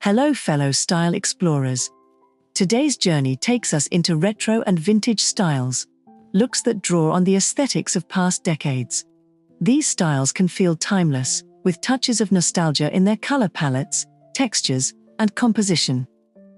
Hello fellow style explorers. Today's journey takes us into retro and vintage styles, looks that draw on the aesthetics of past decades. These styles can feel timeless, with touches of nostalgia in their color palettes, textures, and composition.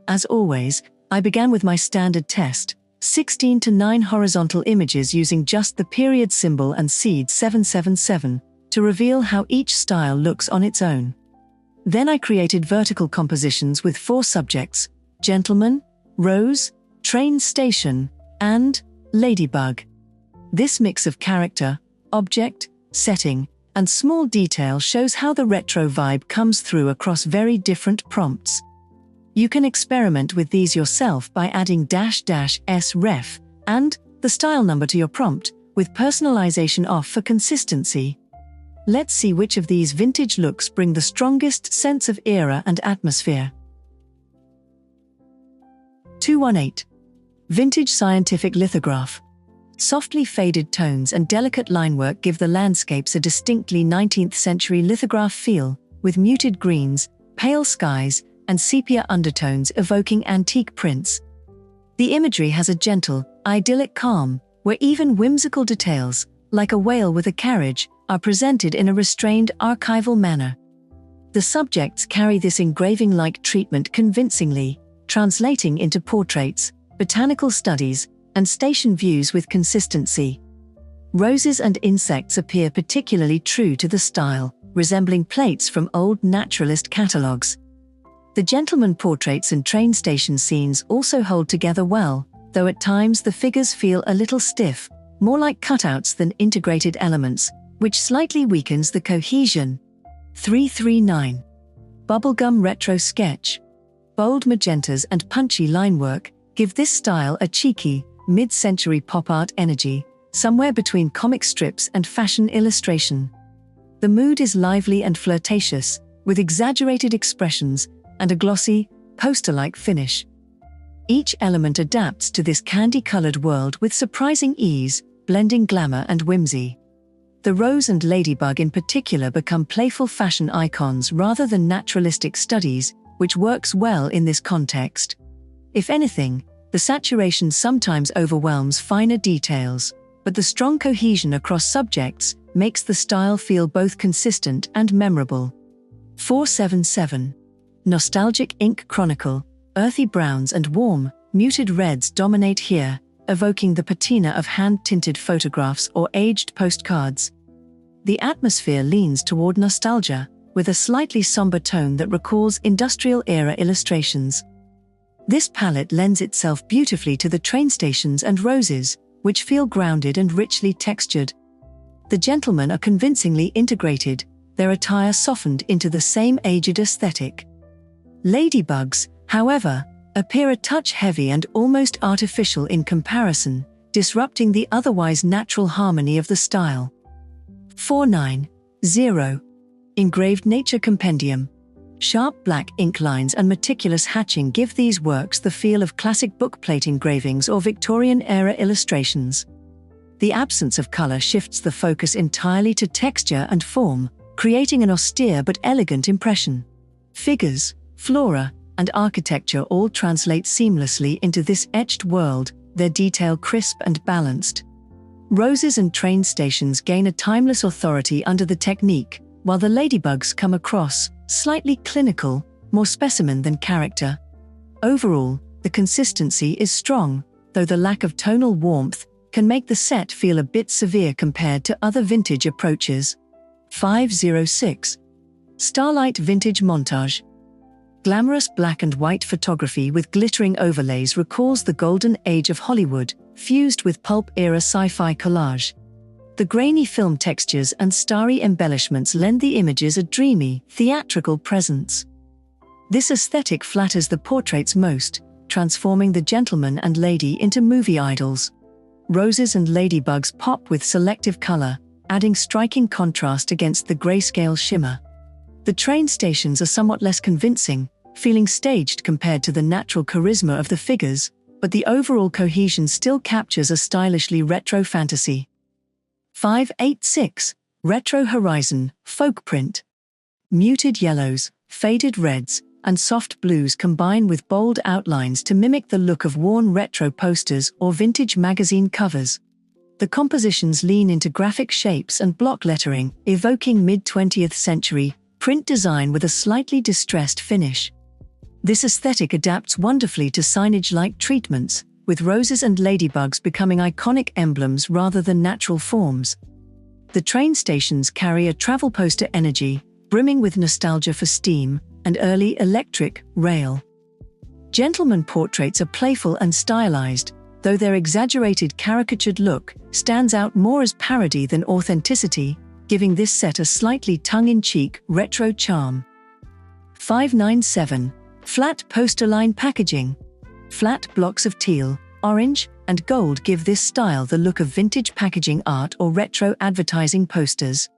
As always, I began with my standard test, 16:9 horizontal images using just the period symbol and seed 777, to reveal how each style looks on its own. Then I created vertical compositions with 4 subjects: gentleman, rose, train station, and ladybug. This mix of character, object, setting, and small detail shows how the retro vibe comes through across very different prompts. You can experiment with these yourself by adding --SREF and the style number to your prompt, with personalization off for consistency. Let's see which of these vintage looks bring the strongest sense of era and atmosphere. 218. Vintage scientific lithograph. Softly faded tones and delicate linework give the landscapes a distinctly 19th century lithograph feel, with muted greens, pale skies, and sepia undertones evoking antique prints. The imagery has a gentle, idyllic calm, where even whimsical details, like a whale with a carriage, are presented in a restrained archival manner. The subjects carry this engraving-like treatment convincingly, translating into portraits, botanical studies, and station views with consistency. Roses and insects appear particularly true to the style, resembling plates from old naturalist catalogues. The gentleman portraits and train station scenes also hold together well, though at times the figures feel a little stiff, more like cutouts than integrated elements, which slightly weakens the cohesion. 339. Bubblegum retro sketch. Bold magentas and punchy linework give this style a cheeky, mid-century pop art energy, somewhere between comic strips and fashion illustration. The mood is lively and flirtatious, with exaggerated expressions and a glossy, poster-like finish. Each element adapts to this candy-colored world with surprising ease, blending glamour and whimsy. The rose and ladybug in particular become playful fashion icons rather than naturalistic studies, which works well in this context. If anything, the saturation sometimes overwhelms finer details, but the strong cohesion across subjects makes the style feel both consistent and memorable. 477. Nostalgic ink chronicle. Earthy browns and warm, muted reds dominate here, evoking the patina of hand-tinted photographs or aged postcards. The atmosphere leans toward nostalgia, with a slightly somber tone that recalls industrial-era illustrations. This palette lends itself beautifully to the train stations and roses, which feel grounded and richly textured. The gentlemen are convincingly integrated, their attire softened into the same aged aesthetic. Ladybugs, however, appear a touch heavy and almost artificial in comparison, disrupting the otherwise natural harmony of the style. 490. Engraved nature compendium. Sharp black ink lines and meticulous hatching give these works the feel of classic bookplate engravings or Victorian-era illustrations. The absence of color shifts the focus entirely to texture and form, creating an austere but elegant impression. Figures, flora, and architecture all translate seamlessly into this etched world, their detail crisp and balanced. Roses and train stations gain a timeless authority under the technique, while the ladybugs come across slightly clinical, more specimen than character. Overall, the consistency is strong, though the lack of tonal warmth can make the set feel a bit severe compared to other vintage approaches. 506. Starlight vintage montage. Glamorous black and white photography with glittering overlays recalls the golden age of Hollywood, fused with pulp-era sci-fi collage. The grainy film textures and starry embellishments lend the images a dreamy, theatrical presence. This aesthetic flatters the portraits most, transforming the gentleman and lady into movie idols. Roses and ladybugs pop with selective color, adding striking contrast against the grayscale shimmer. The train stations are somewhat less convincing, feeling staged compared to the natural charisma of the figures, but the overall cohesion still captures a stylishly retro fantasy. 586. Retro horizon, folk print. Muted yellows, faded reds, and soft blues combine with bold outlines to mimic the look of worn retro posters or vintage magazine covers. The compositions lean into graphic shapes and block lettering, evoking mid-20th century print design with a slightly distressed finish. This aesthetic adapts wonderfully to signage-like treatments, with roses and ladybugs becoming iconic emblems rather than natural forms. The train stations carry a travel poster energy, brimming with nostalgia for steam and early electric rail. Gentleman portraits are playful and stylized, though their exaggerated caricatured look stands out more as parody than authenticity, giving this set a slightly tongue-in-cheek retro charm. 597. Flat posterline packaging. Flat blocks of teal, orange, and gold give this style the look of vintage packaging art or retro advertising posters.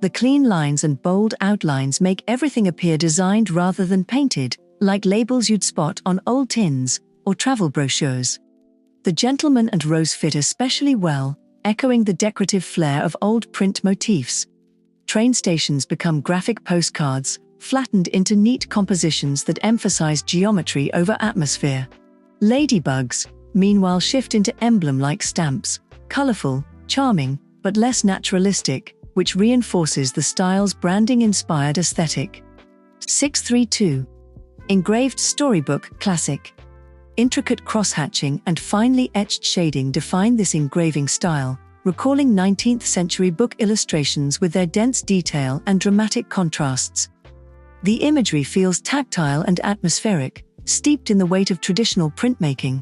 The clean lines and bold outlines make everything appear designed rather than painted, like labels you'd spot on old tins or travel brochures. The gentleman and rose fit especially well, echoing the decorative flair of old print motifs. Train stations become graphic postcards, flattened into neat compositions that emphasize geometry over atmosphere. Ladybugs, meanwhile, shift into emblem-like stamps, colorful, charming, but less naturalistic, which reinforces the style's branding-inspired aesthetic. 632. Engraved storybook classic. Intricate cross-hatching and finely etched shading define this engraving style, recalling 19th-century book illustrations with their dense detail and dramatic contrasts. The imagery feels tactile and atmospheric, steeped in the weight of traditional printmaking.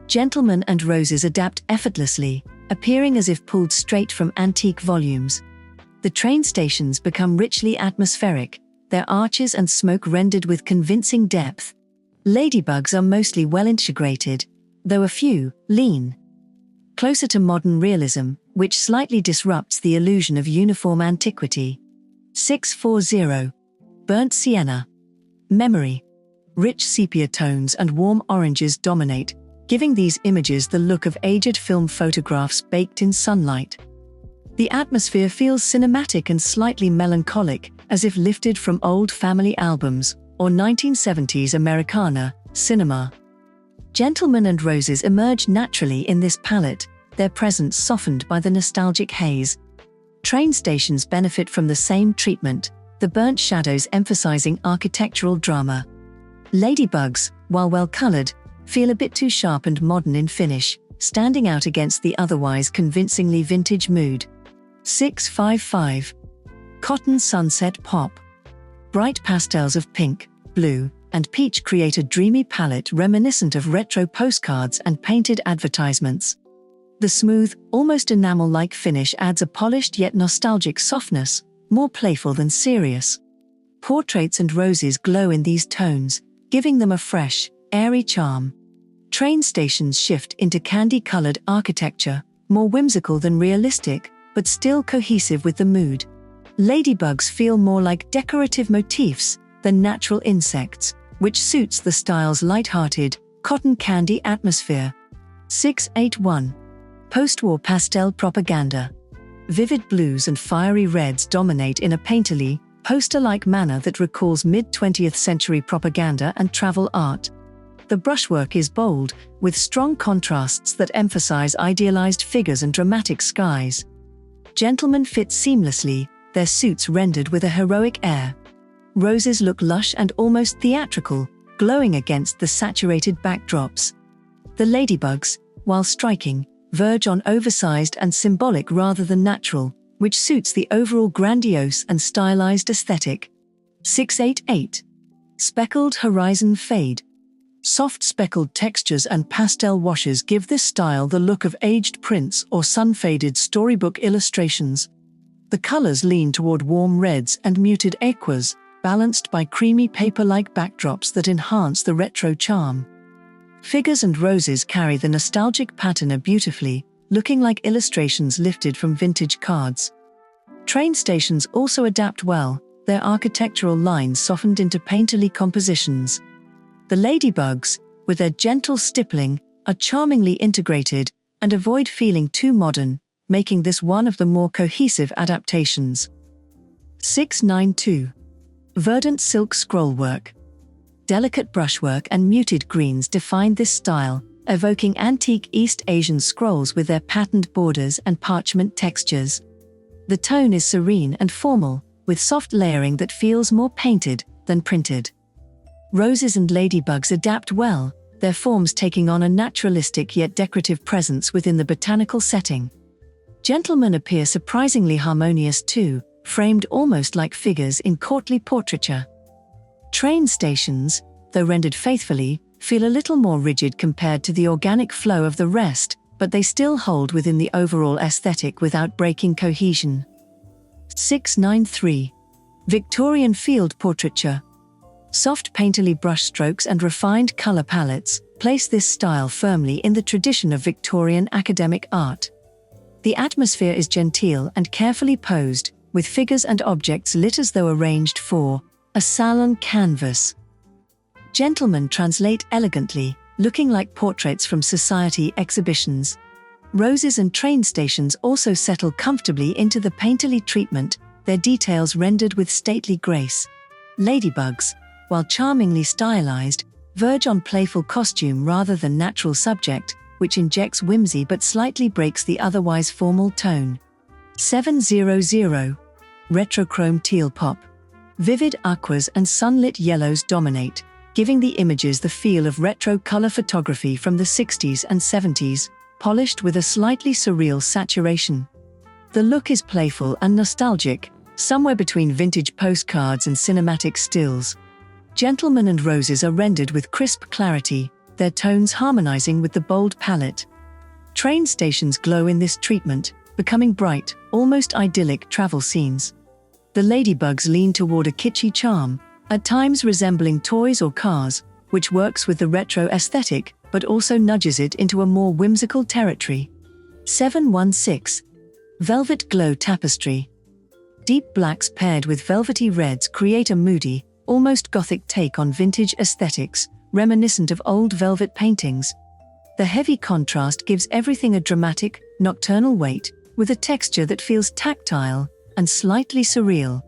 Gentlemen and roses adapt effortlessly, appearing as if pulled straight from antique volumes. The train stations become richly atmospheric, their arches and smoke rendered with convincing depth. Ladybugs are mostly well integrated, though a few lean closer to modern realism, which slightly disrupts the illusion of uniform antiquity. 640. Burnt sienna. Memory. Rich sepia tones and warm oranges dominate, giving these images the look of aged film photographs baked in sunlight. The atmosphere feels cinematic and slightly melancholic, as if lifted from old family albums or 1970s Americana cinema. Gentlemen and roses emerge naturally in this palette, their presence softened by the nostalgic haze. Train stations benefit from the same treatment, the burnt shadows emphasizing architectural drama. Ladybugs, while well-colored, feel a bit too sharp and modern in finish, standing out against the otherwise convincingly vintage mood. 655. Cotton sunset pop. Bright pastels of pink, blue, and peach create a dreamy palette reminiscent of retro postcards and painted advertisements. The smooth, almost enamel-like finish adds a polished yet nostalgic softness, more playful than serious. Portraits and roses glow in these tones, giving them a fresh, airy charm. Train stations shift into candy-colored architecture, more whimsical than realistic, but still cohesive with the mood. Ladybugs feel more like decorative motifs than natural insects, which suits the style's light-hearted, cotton candy atmosphere. 681. Postwar pastel propaganda. Vivid blues and fiery reds dominate in a painterly, poster-like manner that recalls mid-20th century propaganda and travel art. The brushwork is bold, with strong contrasts that emphasize idealized figures and dramatic skies. Gentlemen fit seamlessly, their suits rendered with a heroic air. Roses look lush and almost theatrical, glowing against the saturated backdrops. The ladybugs, while striking, verge on oversized and symbolic rather than natural, which suits the overall grandiose and stylized aesthetic. 688. Speckled horizon fade. Soft speckled textures and pastel washes give this style the look of aged prints or sun-faded storybook illustrations. The colors lean toward warm reds and muted aquas, balanced by creamy paper-like backdrops that enhance the retro charm. Figures and roses carry the nostalgic patina beautifully, looking like illustrations lifted from vintage cards. Train stations also adapt well, their architectural lines softened into painterly compositions. The ladybugs, with their gentle stippling, are charmingly integrated and avoid feeling too modern, making this one of the more cohesive adaptations. 692. Verdant silk scrollwork. Delicate brushwork and muted greens define this style, evoking antique East Asian scrolls with their patterned borders and parchment textures. The tone is serene and formal, with soft layering that feels more painted than printed. Roses and ladybugs adapt well, their forms taking on a naturalistic yet decorative presence within the botanical setting. Gentlemen appear surprisingly harmonious too, framed almost like figures in courtly portraiture. Train stations, though rendered faithfully, feel a little more rigid compared to the organic flow of the rest, but they still hold within the overall aesthetic without breaking cohesion. 693. Victorian field portraiture. Soft painterly brushstrokes and refined color palettes place this style firmly in the tradition of Victorian academic art. The atmosphere is genteel and carefully posed, with figures and objects lit as though arranged for a salon canvas. Gentlemen translate elegantly, looking like portraits from society exhibitions. Roses and train stations also settle comfortably into the painterly treatment, their details rendered with stately grace. Ladybugs, while charmingly stylized, verge on playful costume rather than natural subject, which injects whimsy but slightly breaks the otherwise formal tone. 700. Retrochrome teal pop. Vivid aquas and sunlit yellows dominate, giving the images the feel of retro color photography from the 60s and 70s, polished with a slightly surreal saturation. The look is playful and nostalgic, somewhere between vintage postcards and cinematic stills. Gentlemen and roses are rendered with crisp clarity, their tones harmonizing with the bold palette. Train stations glow in this treatment, becoming bright, almost idyllic travel scenes. The ladybugs lean toward a kitschy charm, at times resembling toys or cars, which works with the retro aesthetic but also nudges it into a more whimsical territory. 716. Velvet glow tapestry. Deep blacks paired with velvety reds create a moody, almost gothic take on vintage aesthetics, reminiscent of old velvet paintings. The heavy contrast gives everything a dramatic, nocturnal weight, with a texture that feels tactile and slightly surreal.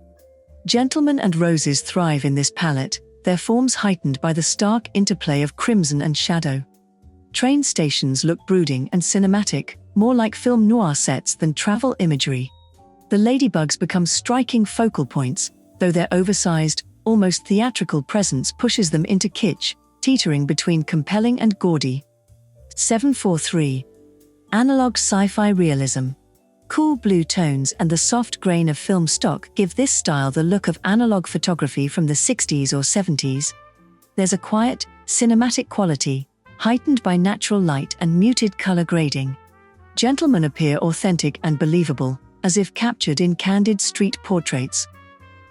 Gentlemen and roses thrive in this palette, their forms heightened by the stark interplay of crimson and shadow. Train stations look brooding and cinematic, more like film noir sets than travel imagery. The ladybugs become striking focal points, though their oversized, almost theatrical presence pushes them into kitsch, teetering between compelling and gaudy. 743. Analog sci-fi realism. Cool blue tones and the soft grain of film stock give this style the look of analog photography from the 60s or 70s. There's a quiet, cinematic quality, heightened by natural light and muted color grading. Gentlemen appear authentic and believable, as if captured in candid street portraits.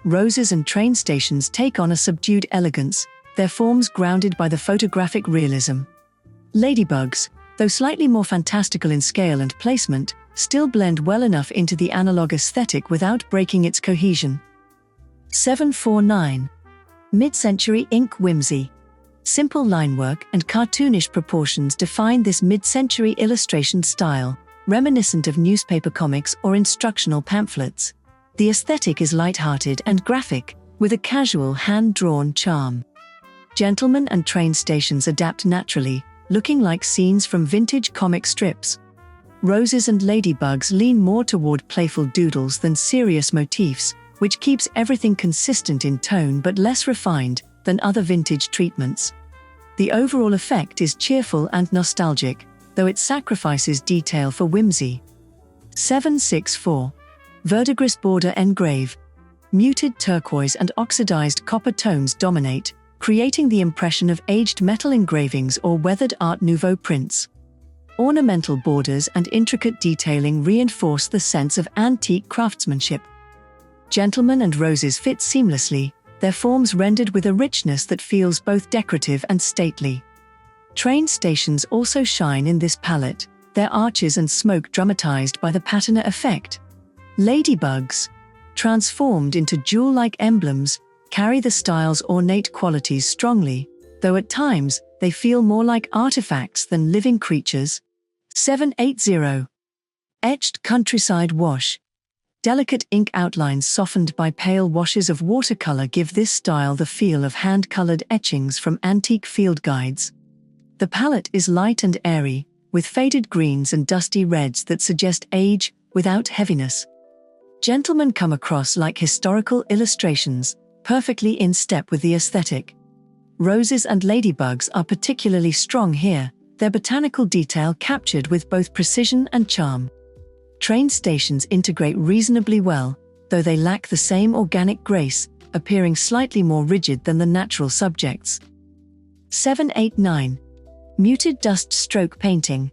Roses and train stations take on a subdued elegance, their forms grounded by the photographic realism. Ladybugs, though slightly more fantastical in scale and placement, still blend well enough into the analog aesthetic without breaking its cohesion. 749. Mid-century ink whimsy. Simple linework and cartoonish proportions define this mid-century illustration style, reminiscent of newspaper comics or instructional pamphlets. The aesthetic is light-hearted and graphic, with a casual hand-drawn charm. Gentlemen and train stations adapt naturally, looking like scenes from vintage comic strips. Roses and ladybugs lean more toward playful doodles than serious motifs, which keeps everything consistent in tone but less refined than other vintage treatments. The overall effect is cheerful and nostalgic, though it sacrifices detail for whimsy. 764. Verdigris border engrave. Muted turquoise and oxidized copper tones dominate, creating the impression of aged metal engravings or weathered Art Nouveau prints. Ornamental borders and intricate detailing reinforce the sense of antique craftsmanship. Gentlemen and roses fit seamlessly, their forms rendered with a richness that feels both decorative and stately. Train stations also shine in this palette, their arches and smoke dramatized by the patina effect. Ladybugs, transformed into jewel-like emblems, carry the style's ornate qualities strongly, though at times they feel more like artifacts than living creatures. 780. Etched countryside wash. Delicate ink outlines softened by pale washes of watercolor give this style the feel of hand-colored etchings from antique field guides. The palette is light and airy, with faded greens and dusty reds that suggest age without heaviness. Gentlemen come across like historical illustrations, perfectly in step with the aesthetic. Roses and ladybugs are particularly strong here, their botanical detail captured with both precision and charm. Train stations integrate reasonably well, though they lack the same organic grace, appearing slightly more rigid than the natural subjects. 789. Muted dust stroke painting.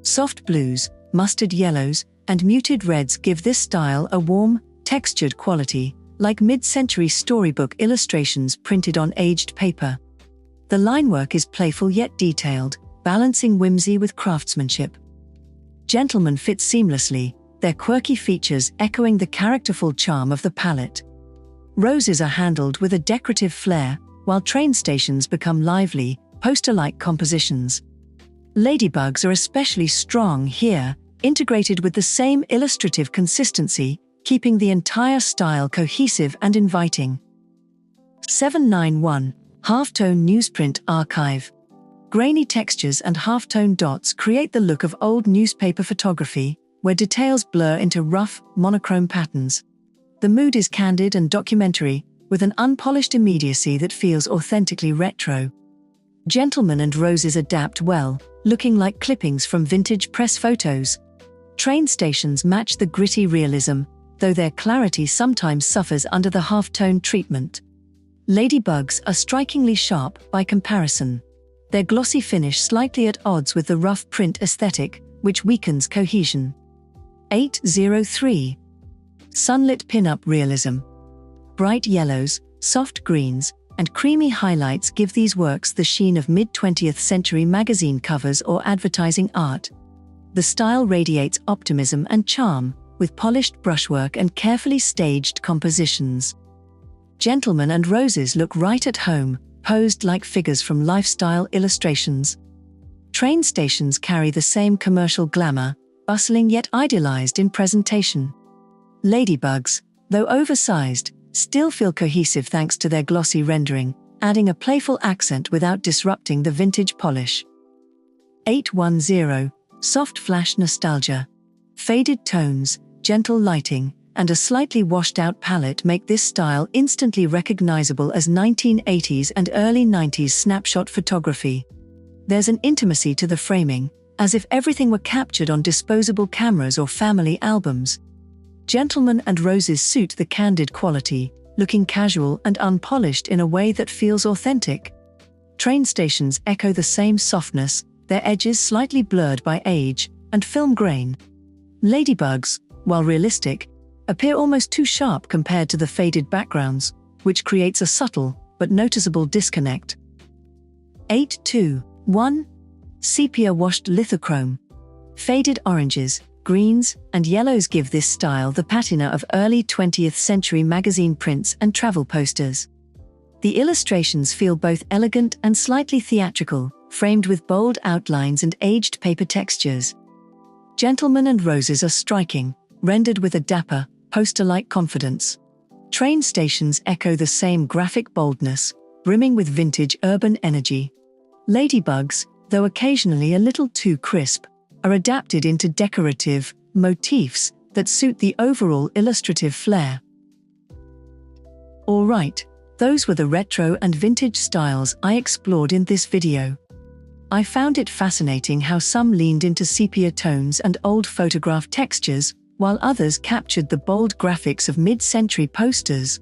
Soft blues, mustard yellows, and muted reds give this style a warm, textured quality, like mid-century storybook illustrations printed on aged paper. The linework is playful yet detailed, balancing whimsy with craftsmanship. Gentlemen fit seamlessly, their quirky features echoing the characterful charm of the palette. Roses are handled with a decorative flair, while train stations become lively, poster-like compositions. Ladybugs are especially strong here, integrated with the same illustrative consistency, keeping the entire style cohesive and inviting. 791. Halftone newsprint archive. Grainy textures and halftone dots create the look of old newspaper photography, where details blur into rough, monochrome patterns. The mood is candid and documentary, with an unpolished immediacy that feels authentically retro. Gentlemen and roses adapt well, looking like clippings from vintage press photos. Train stations match the gritty realism, though their clarity sometimes suffers under the halftone treatment. Ladybugs are strikingly sharp by comparison. Their glossy finish slightly at odds with the rough print aesthetic, which weakens cohesion. 803. Sunlit pinup realism. Bright yellows, soft greens, and creamy highlights give these works the sheen of mid-20th century magazine covers or advertising art. The style radiates optimism and charm, with polished brushwork and carefully staged compositions. Gentlemen and roses look right at home, posed like figures from lifestyle illustrations. Train stations carry the same commercial glamour, bustling yet idealized in presentation. Ladybugs, though oversized, still feel cohesive thanks to their glossy rendering, adding a playful accent without disrupting the vintage polish. 810. Soft flash nostalgia. Faded tones, gentle lighting, and a slightly washed-out palette make this style instantly recognizable as 1980s and early 90s snapshot photography. There's an intimacy to the framing, as if everything were captured on disposable cameras or family albums. Gentlemen and roses suit the candid quality, looking casual and unpolished in a way that feels authentic. Train stations echo the same softness, their edges slightly blurred by age and film grain. Ladybugs, while realistic, appear almost too sharp compared to the faded backgrounds, which creates a subtle but noticeable disconnect. 821. Sepia-washed lithochrome. Faded oranges, greens, and yellows give this style the patina of early 20th century magazine prints and travel posters. The illustrations feel both elegant and slightly theatrical, framed with bold outlines and aged paper textures. Gentlemen and roses are striking, rendered with a dapper, poster-like confidence. Train stations echo the same graphic boldness, brimming with vintage urban energy. Ladybugs, though occasionally a little too crisp, are adapted into decorative motifs that suit the overall illustrative flair. Alright, those were the retro and vintage styles I explored in this video. I found it fascinating how some leaned into sepia tones and old photograph textures, while others captured the bold graphics of mid-century posters.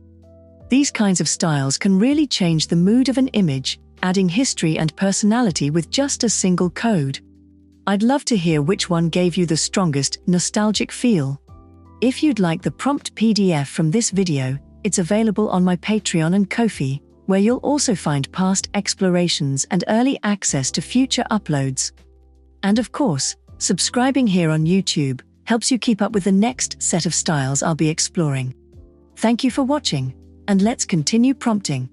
These kinds of styles can really change the mood of an image, adding history and personality with just a single code. I'd love to hear which one gave you the strongest nostalgic feel. If you'd like the prompt PDF from this video, it's available on my Patreon and Ko-fi, where you'll also find past explorations and early access to future uploads. And of course, subscribing here on YouTube helps you keep up with the next set of styles I'll be exploring. Thank you for watching, and let's continue prompting.